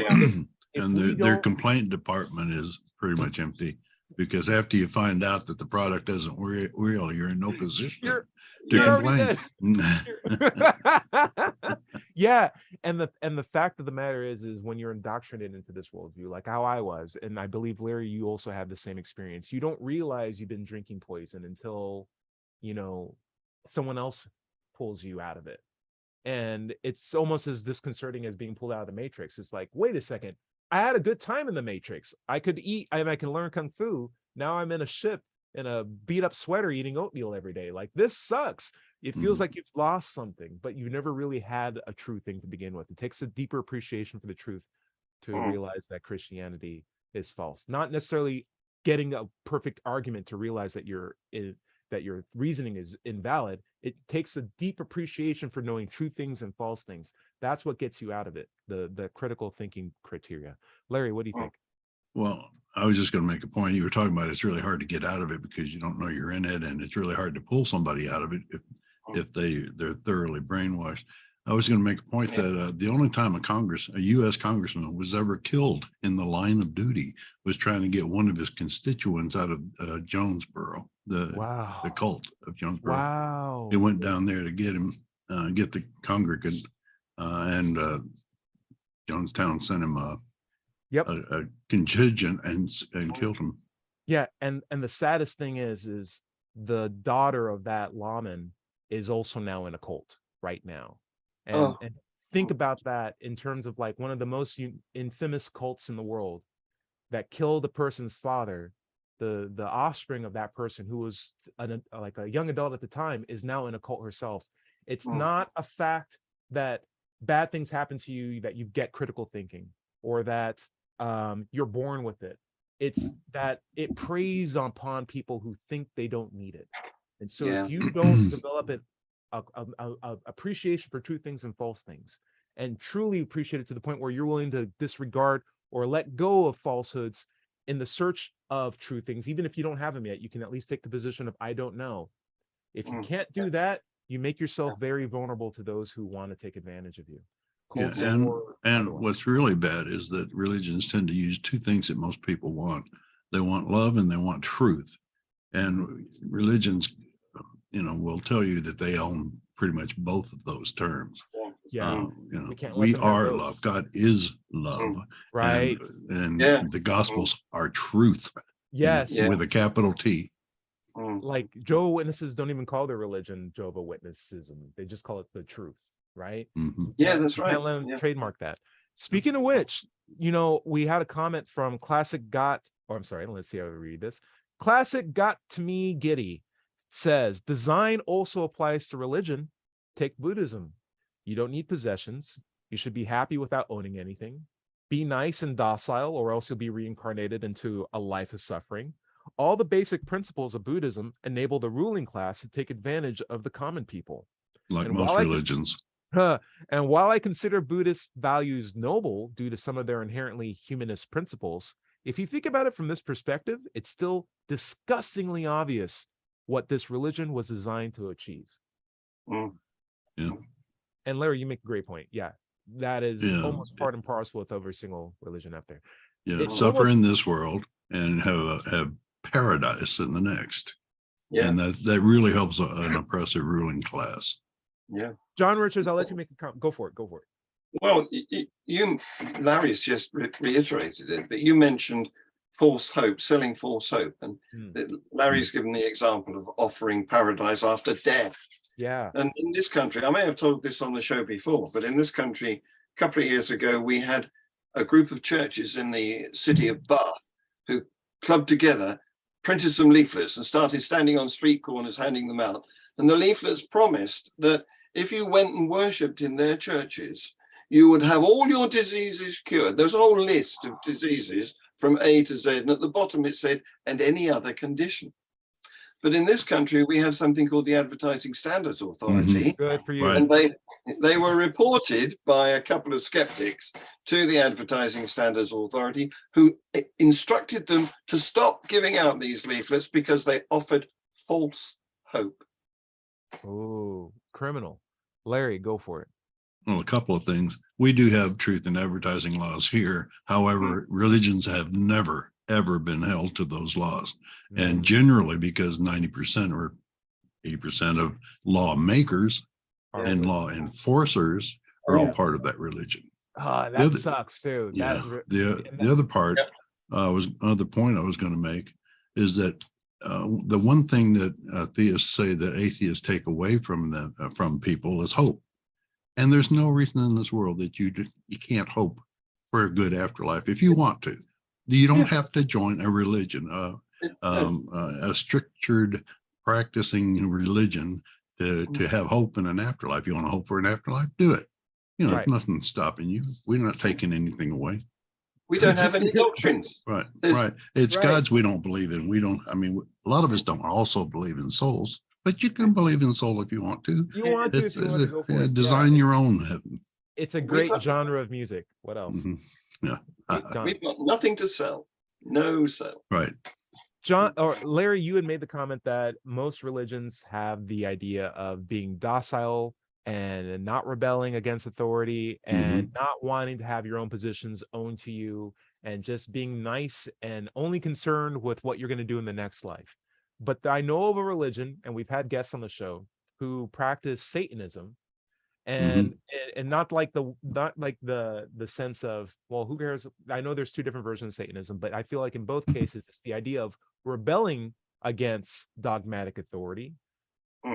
their complaint department is pretty much empty, because after you find out that the product isn't real, you're in no position to complain. Yeah, and the fact of the matter is when you're indoctrinated into this worldview, like how I was, and I believe Larry, you also have the same experience. You don't realize you've been drinking poison until someone else pulls you out of it. And it's almost as disconcerting as being pulled out of the Matrix. It's like, wait a second, I had a good time in the Matrix. I could eat and I can learn Kung Fu. Now I'm in a ship in a beat up sweater eating oatmeal every day. Like, this sucks. It feels Mhm. like you've lost something, but you never really had a true thing to begin with. It takes a deeper appreciation for the truth to realize that Christianity is false. Not necessarily getting a perfect argument to realize that that your reasoning is invalid. It takes a deep appreciation for knowing true things and false things. That's what gets you out of it. The critical thinking criteria. Larry, what do you think? Well, I was just going to make a point. You were talking about it's really hard to get out of it because you don't know you're in it, and it's really hard to pull somebody out of it if they're thoroughly brainwashed. I was going to make a point that the only time a U.S. congressman was ever killed in the line of duty was trying to get one of his constituents out of Jonesboro, the cult of Jonesboro. Wow. He went down there to get him, get the congregant, and Jonestown sent him a contingent and killed him. Yeah, and the saddest thing is the daughter of that lawman is also now in a cult right now. And think about that in terms of like one of the most infamous cults in the world that killed a person's father. The offspring of that person, who was like a young adult at the time, is now in a cult herself. It's not a fact that bad things happen to you, that you get critical thinking, or that you're born with it. It's that it preys upon people who think they don't need it. And so if you don't develop it, a appreciation for true things and false things, and truly appreciate it to the point where you're willing to disregard or let go of falsehoods in the search of true things, even if you don't have them yet, you can at least take the position of I don't know. If you can't do that, you make yourself very vulnerable to those who want to take advantage of you. And what's really bad is that religions tend to use two things that most people want. They want love and they want truth. And religions, will tell you that they own pretty much both of those terms. We are love. God is love. Right. And the Gospels are truth. Yes. With a capital T. Like Jehovah's Witnesses don't even call their religion Jehovah's Witnessism. They just call it the truth. Right. Yeah, that's right. Can't let them trademark that. Speaking of which, we had a comment from Classic Got, let's see how we read this. Classic Got to Me Giddy says, design also applies to religion. Take Buddhism. You don't need possessions. You should be happy without owning anything. Be nice and docile, or else you'll be reincarnated into a life of suffering. All the basic principles of Buddhism enable the ruling class to take advantage of the common people. Like most religions. And while I consider Buddhist values noble due to some of their inherently humanist principles, if you think about it from this perspective, it's still disgustingly obvious what this religion was designed to achieve. Yeah. And Larry, you make a great point. Yeah, that is almost part and parcel with every single religion out there. Yeah, suffer in this world and have paradise in the next. Yeah, and that really helps an oppressive ruling class. Yeah, John Richards, I'll let you make a comment. Go for it. Well, Larry's just reiterated it, but you mentioned false hope, selling false hope, and Larry's given the example of offering paradise after death. Yeah. And in this country, I may have told this on the show before, but in this country, a couple of years ago, we had a group of churches in the city of Bath who clubbed together, printed some leaflets, and started standing on street corners handing them out. And the leaflets promised that if you went and worshipped in their churches, you would have all your diseases cured. There's a whole list of diseases from A to Z, and at the bottom it said, and any other condition. But in this country, we have something called the Advertising Standards Authority. Good for you. And they were reported by a couple of skeptics to the Advertising Standards Authority, who instructed them to stop giving out these leaflets because they offered false hope. Oh, criminal. Larry, go for it. Well, a couple of things. We do have truth in advertising laws here. However, religions have never, ever been held to those laws. And generally, because 90% or 80% of lawmakers and law enforcers are all part of that religion. That sucks too. The other part the point I was going to make is that the one thing that theists say that atheists take away from people is hope. And there's no reason in this world that you can't hope for a good afterlife if you want to. You don't have to join a religion. a structured practicing religion to have hope in an afterlife. You want to hope for an afterlife? Do it. You know, Right. nothing's stopping you. We're not taking anything away. We don't have any doctrines. Right, There's- right. It's right. gods we don't believe in. We don't, I mean, a lot of us don't also believe in souls, but you can believe in soul if you want to. You want to, if you want to go for it. Design your own heaven. It's a We've great got- genre of music. What else? Mhm. Yeah. John. We've got nothing to sell. No sell. Right. John or Larry, you had made the comment that most religions have the idea of being docile and not rebelling against authority and not wanting to have your own positions owned to you and just being nice and only concerned with what you're going to do in the next life. But I know of a religion, and we've had guests on the show who practice Satanism, and not like the sense of, well, who cares? I know there's two different versions of Satanism, but I feel like in both cases it's the idea of rebelling against dogmatic authority,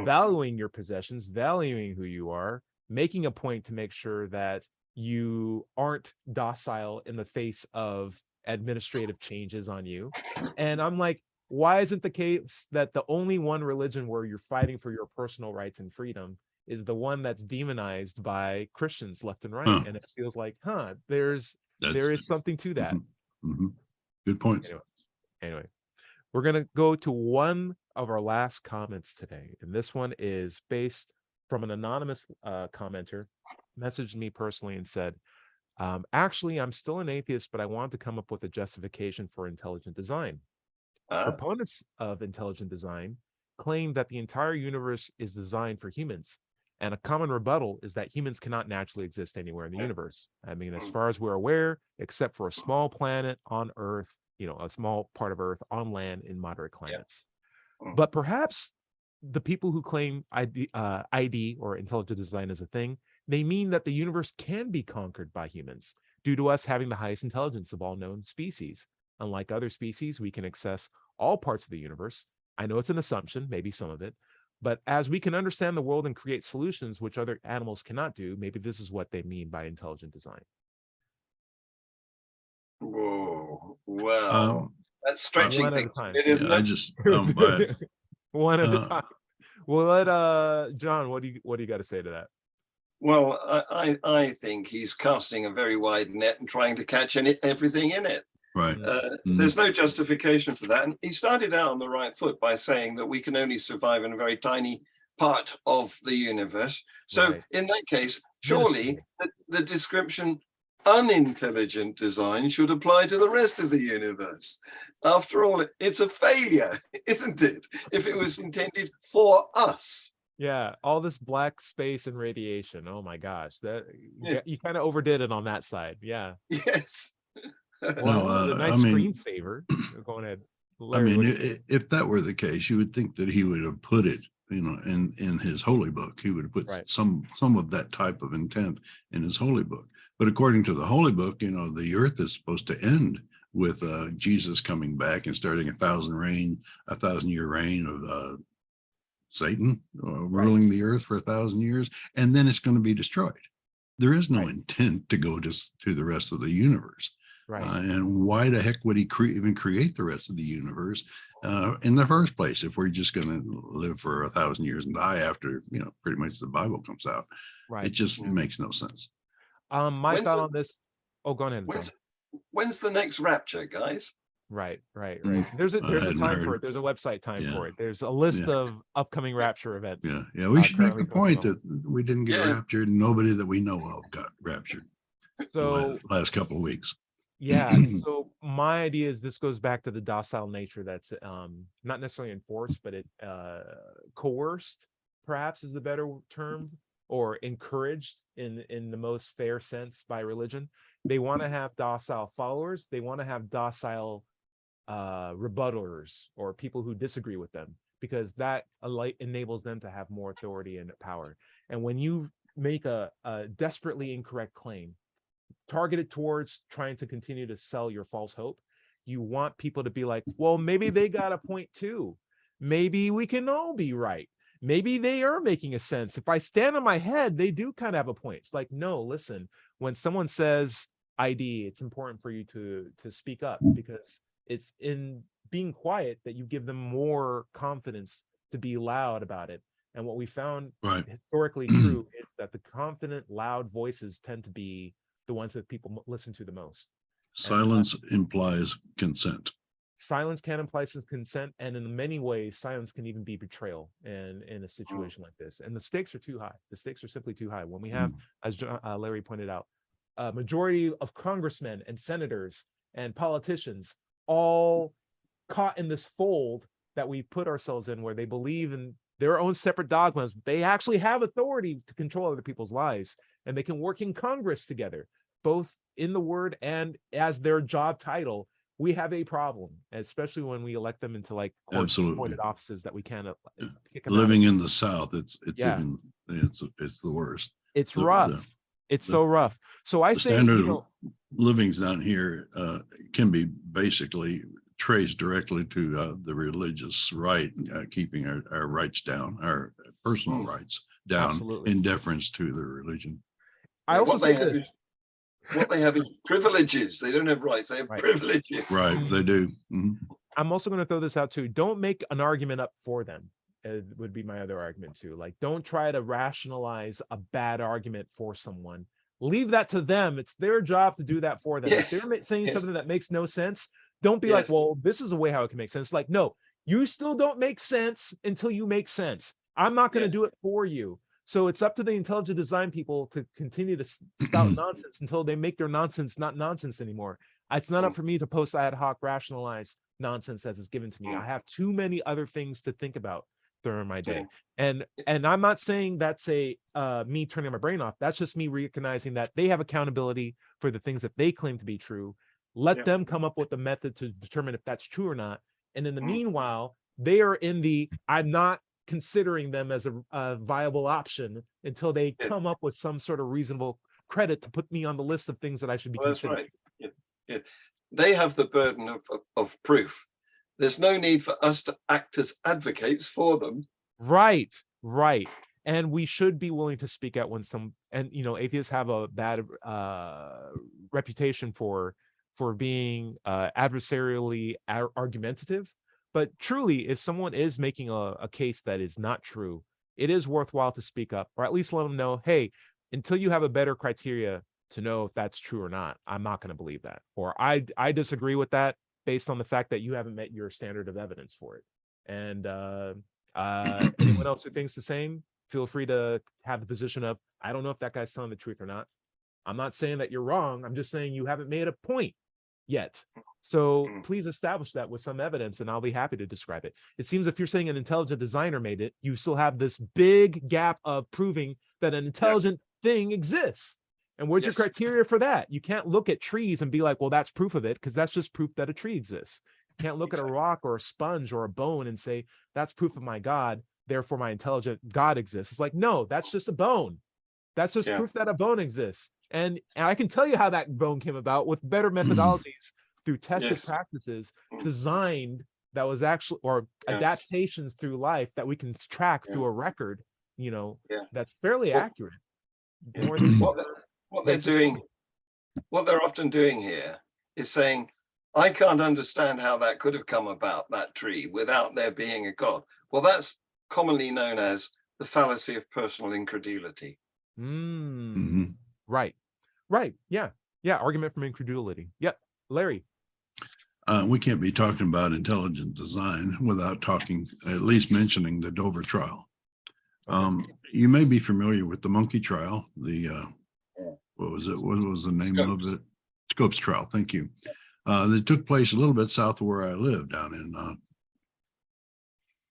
valuing your possessions, valuing who you are, making a point to make sure that you aren't docile in the face of administrative changes on you. And I'm like, why isn't the case that the only one religion where you're fighting for your personal rights and freedom is the one that's demonized by Christians left and right? And it feels like, there is something to that. Good point. Anyway, we're going to go to one of our last comments today. And this one is based from an anonymous commenter, messaged me personally and said, actually, I'm still an atheist, but I want to come up with a justification for intelligent design. Proponents of intelligent design claim that the entire universe is designed for humans. And a common rebuttal is that humans cannot naturally exist anywhere in the universe. I mean, as far as we're aware, except for a small planet on Earth, a small part of Earth on land in moderate climates. But perhaps the people who claim ID or intelligent design is a thing, they mean that the universe can be conquered by humans due to us having the highest intelligence of all known species. Unlike other species, we can access all parts of the universe. I know it's an assumption, maybe some of it, but as we can understand the world and create solutions which other animals cannot do, maybe this is what they mean by intelligent design. Whoa, wow. That's stretching one at a things. time. It isn't I it? just buy it. One at a time. Well, let John, what do you got to say to that? Well, I think he's casting a very wide net and trying to catch everything in it. Right. There's no justification for that. And he started out on the right foot by saying that we can only survive in a very tiny part of the universe. So in that case, surely the description unintelligent design should apply to the rest of the universe. After all, it's a failure, isn't it? If it was intended for us. Yeah, all this black space and radiation. Oh my gosh, you kind of overdid it on that side. Yeah. Yes. Well, a nice screensaver. Go ahead. Larry, I mean, if that were the case, you would think that he would have put it, in his holy book. He would have put some of that type of intent in his holy book. But according to the holy book, the earth is supposed to end with Jesus coming back and starting a 1,000-year reign of Satan ruling the earth for 1,000 years, and then it's going to be destroyed. There is no intent to go to the rest of the universe. And why the heck would he even create the rest of the universe in the first place if we're just going to live for 1,000 years and die after pretty much the Bible comes out? It just makes no sense. My thought on this. Oh, go ahead. When's the next rapture, guys? Right. There's a time for it. There's a website time for it. There's a list of upcoming rapture events. Yeah. We should make the point that we didn't get raptured. Nobody that we know of got raptured. So the last couple of weeks. Yeah. So my idea is this goes back to the docile nature that's not necessarily enforced, but it coerced, perhaps is the better term, or encouraged in the most fair sense by religion. They want to have docile followers. They want to have docile rebuttalers or people who disagree with them, because that enables them to have more authority and power. And when you make a desperately incorrect claim targeted towards trying to continue to sell your false hope, you want people to be like, well, maybe they got a point too. Maybe we can all be right. Maybe they are making a sense. If I stand on my head, they do kind of have a point. It's like, no, listen, when someone says ID, it's important for you to speak up, because it's in being quiet that you give them more confidence to be loud about it. And what we found Right. historically true is that the confident, loud voices tend to be the ones that people listen to the most. Silence implies consent. Silence can imply some consent, and in many ways, silence can even be betrayal in a situation like this. And the stakes are too high. The stakes are simply too high. When we have, as Larry pointed out, a majority of congressmen and senators and politicians all caught in this fold that we put ourselves in, where they believe in their own separate dogmas. They actually have authority to control other people's lives, and they can work in Congress together, both in the word and as their job title. We have a problem, especially when we elect them into like appointed offices that we can't kick them Living out of. in the South, it's even it's the worst. It's rough. It's so rough. So I say, standard of livings down here can be basically traced directly to the religious right, keeping our rights down, our personal rights down. Absolutely. In deference to the religion. I also say that what they have is privileges. They don't have rights, they have privileges. Right, they do. I'm also going to throw this out too. Don't make an argument up for them. It would be my other argument too. Like, don't try to rationalize a bad argument for someone. Leave that to them. It's their job to do that for them. If they're saying something that makes no sense, don't be like, well, this is a way how it can make sense. Like, no, you still don't make sense until you make sense. I'm not going to do it for you. So it's up to the intelligent design people to continue to spout nonsense until they make their nonsense not nonsense anymore. It's not up for me to post ad hoc rationalized nonsense as is given to me. I have too many other things to think about during my day. And I'm not saying that's a me turning my brain off. That's just me recognizing that they have accountability for the things that they claim to be true. Let them come up with the method to determine if that's true or not. And in the meanwhile, they are in the I'm not considering them as a viable option until they come up with some sort of reasonable credit to put me on the list of things that I should be considering. That's right. They have the burden of proof. There's no need for us to act as advocates for them. Right. And we should be willing to speak out when atheists have a bad reputation for being adversarially argumentative. But truly, if someone is making a case that is not true, it is worthwhile to speak up, or at least let them know, hey, until you have a better criteria to know if that's true or not, I'm not going to believe that. Or I disagree with that based on the fact that you haven't met your standard of evidence for it. And anyone else who thinks the same, feel free to have the position of, I don't know if that guy's telling the truth or not. I'm not saying that you're wrong. I'm just saying you haven't made a point yet. So please establish that with some evidence, and I'll be happy to describe it. It seems if you're saying an intelligent designer made it, you still have this big gap of proving that an intelligent thing exists. And where's your criteria for that? You can't look at trees and be like, well, that's proof of it, because that's just proof that a tree exists. You can't look at a rock or a sponge or a bone and say, that's proof of my God, therefore my intelligent God exists. It's like, no, that's just a bone. That's just proof that a bone exists. And I can tell you how that bone came about with better methodologies through tested practices designed that was actually, or adaptations through life that we can track through a record, that's fairly accurate. More than what they're doing, what they're often doing here is saying, I can't understand how that could have come about, that tree, without there being a God. Well, that's commonly known as the fallacy of personal incredulity. Right. Yeah. Argument from incredulity. Yep. Larry. We can't be talking about intelligent design without talking, at least mentioning the Dover trial. You may be familiar with the monkey trial. What was it? What was the name of it? Scopes trial. Thank you. That took place a little bit south of where I live, down in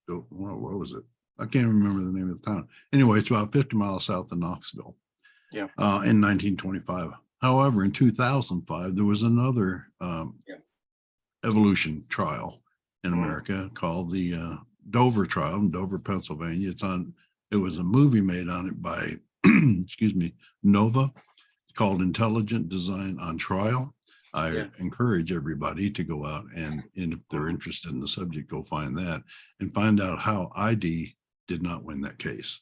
what was it? I can't remember the name of the town. Anyway, it's about 50 miles south of Knoxville. In 1925. However, in 2005, there was another evolution trial in America called the Dover trial in Dover, Pennsylvania. It was a movie made on it by, Nova, called Intelligent Design on Trial. I encourage everybody to go out and if they're interested in the subject, go find that and find out how ID did not win that case.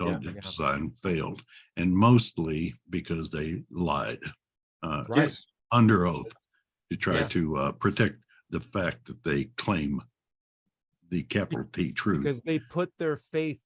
Intelligent design failed, and mostly because they lied under oath to try to protect the fact that they claim the capital T truth. Because they put their faith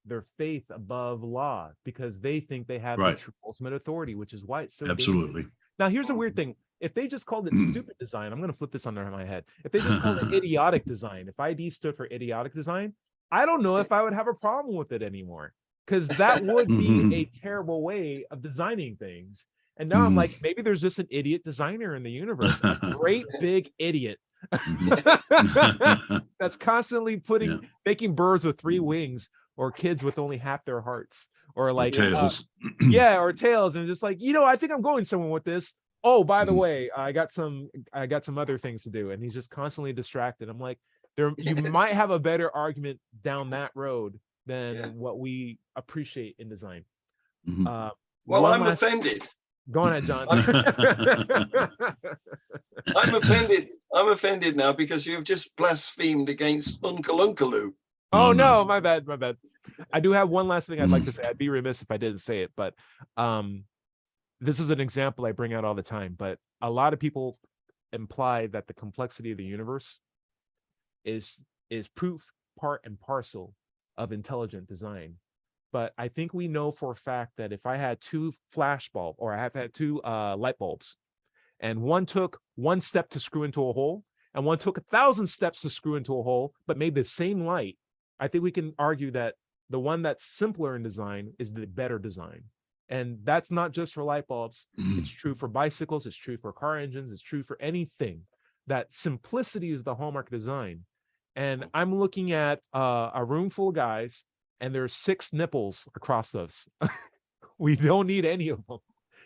above law, because they think they have the Right. true ultimate authority, which is why it's so dangerous. Absolutely. Now, here's a weird thing. If they just called it stupid design, I'm going to flip this under my head. If they just called it idiotic design, if ID stood for idiotic design, I don't know if I would have a problem with it anymore, because that would be a terrible way of designing things. And now I'm like, maybe there's just an idiot designer in the universe, a great big idiot that's constantly making birds with 3 wings, or kids with only half their hearts, or like tails. Or tails, and just like, I think I'm going somewhere with this. Oh, by the way, I got some other things to do, and he's just constantly distracted. I'm like, you might have a better argument down that road than what we appreciate in design. Well, I'm offended. Go on ahead, John. I'm offended now because you've just blasphemed against Uncle Unkaloo. Oh no, my bad. I do have one last thing I'd like to say. I'd be remiss if I didn't say it, but this is an example I bring out all the time. But a lot of people imply that the complexity of the universe is proof, part and parcel of intelligent design. But I think we know for a fact that if I had 2 flash bulbs, or I have had 2 light bulbs, and one took 1 step to screw into a hole, and one took 1,000 steps to screw into a hole, but made the same light, I think we can argue that the one that's simpler in design is the better design. And that's not just for light bulbs. It's true for bicycles. It's true for car engines. It's true for anything. That simplicity is the hallmark of design. And I'm looking at a room full of guys, and there's 6 nipples across those. We don't need any of them,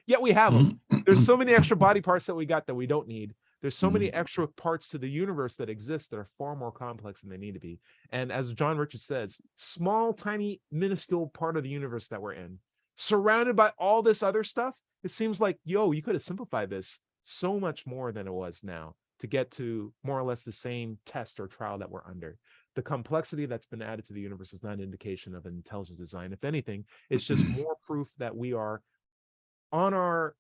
yet we have them. There's so many extra body parts that we got that we don't need. There's so many extra parts to the universe that exist that are far more complex than they need to be. And as John Richards says, small, tiny, minuscule part of the universe that we're in, surrounded by all this other stuff, it seems like, you could have simplified this so much more than it was now to get to more or less the same test or trial that we're under. The complexity that's been added to the universe is not an indication of an intelligent design. If anything, it's just more proof that we are on our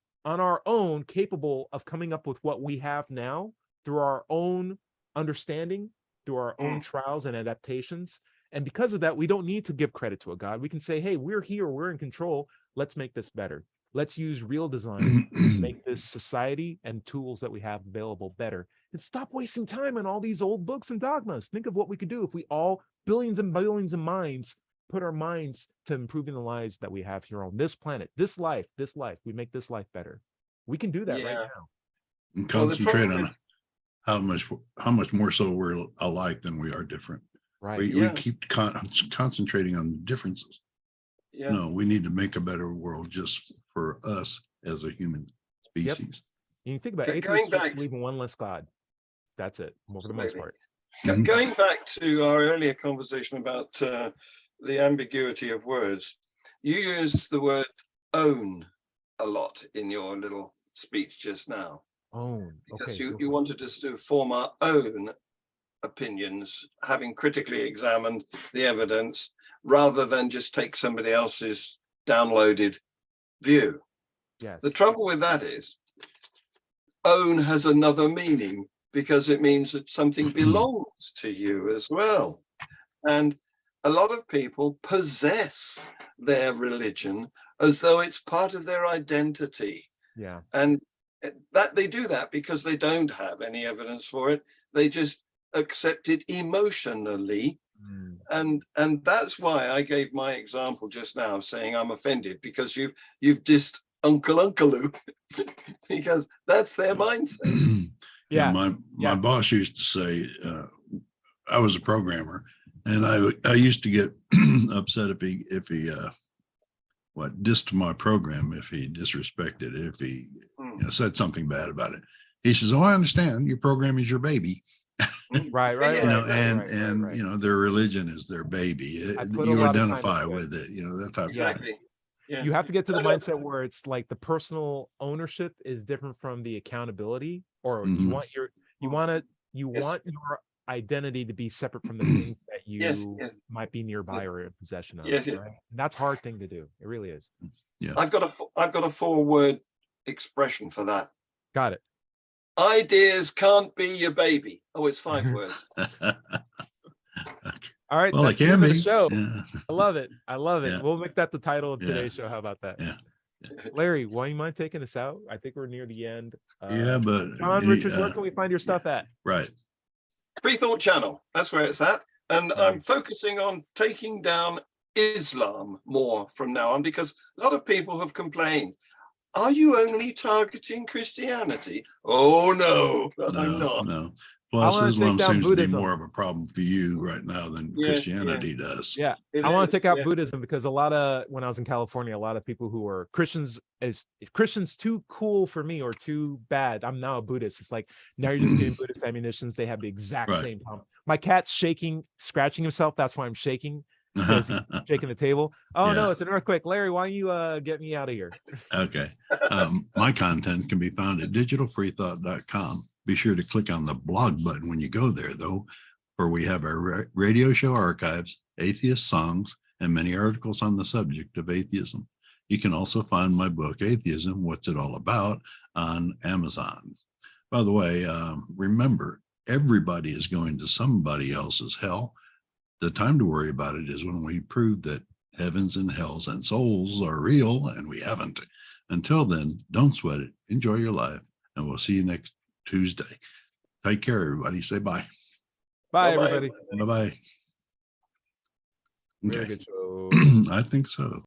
own capable of coming up with what we have now through our own understanding, through our own trials and adaptations. And because of that, we don't need to give credit to a God. We can say, hey, we're here, we're in control. Let's make this better. Let's use real design to make this society and tools that we have available better. And stop wasting time on all these old books and dogmas. Think of what we could do if we all, billions and billions of minds, put our minds to improving the lives that we have here on this planet, this life. We make this life better. We can do that right now. And concentrate on how much more so we're alike than we are different. Right. We keep concentrating on the differences. No, we need to make a better world just for us as a human species. You think about it, atheists just believe in one less God. That's it, for the most part. Going back to our earlier conversation about the ambiguity of words, you used the word own a lot in your little speech just now. Own. Because you wanted us to form our own opinions, having critically examined the evidence, rather than just take somebody else's downloaded view. Yes. The trouble with that is, own has another meaning because it means that something belongs to you as well. And a lot of people possess their religion as though it's part of their identity. Yeah. And that they do that because they don't have any evidence for it. They just accept it emotionally. And that's why I gave my example just now of saying I'm offended because you've dissed Uncle Unkaloo because that's their mindset. My boss used to say, I was a programmer, and I used to get upset if he dissed my program, if he disrespected it, if he said something bad about it. He says, "Oh, I understand. Your program is your baby." Right. Their religion is their baby. You identify with it, that type of thing. Yes. You have to get to the mindset where it's like the personal ownership is different from the accountability, or you want your identity to be separate from the things that you might be nearby or in possession of. Right? And that's a hard thing to do. It really is. Yeah. I've got a 4-word expression for that. Got it. Ideas can't be your baby. Oh, it's 5 words. All right. Well, it that's the can end of the be. show. Yeah. I love it. I love it. Yeah. We'll make that the title of Yeah. today's show. How about that? Yeah. Larry, why you mind taking us out? I think we're near the end. Yeah, but John Richards, where can we find your stuff at? right. Freethought channel. That's where it's at. And I'm Nice. focusing on taking down Islam more from now on, because a lot of people have complained. Are you only targeting Christianity? Oh no, I'm not. No. Plus, wanna take Islam down seems to be Buddhism. more of a problem for you right now than Yes, Christianity does. Yeah, It I want is, to take out yeah. Buddhism because a lot of when I was in California, a lot of people who were Christians is Christians too cool for me or too bad. I'm now a Buddhist. It's like now you're just getting Buddhist ammunitions. They have the exact Right. same problem. My cat's shaking, scratching himself. That's why I'm shaking because he's shaking the table. Oh no, Yeah. it's an earthquake. Larry, why don't you get me out of here? Okay. My content can be found at digitalfreethought.com. Be sure to click on the blog button when you go there, though, where we have our radio show archives, atheist songs, and many articles on the subject of atheism. You can also find my book, Atheism, What's It All About, on Amazon. By the way, remember, everybody is going to somebody else's hell. The time to worry about it is when we prove that heavens and hells and souls are real, and we haven't. Until then, don't sweat it. Enjoy your life, and we'll see you next Tuesday. Take care, everybody. Say bye. Bye, Bye-bye. everybody. Bye-bye. Really Okay. good show. I think so.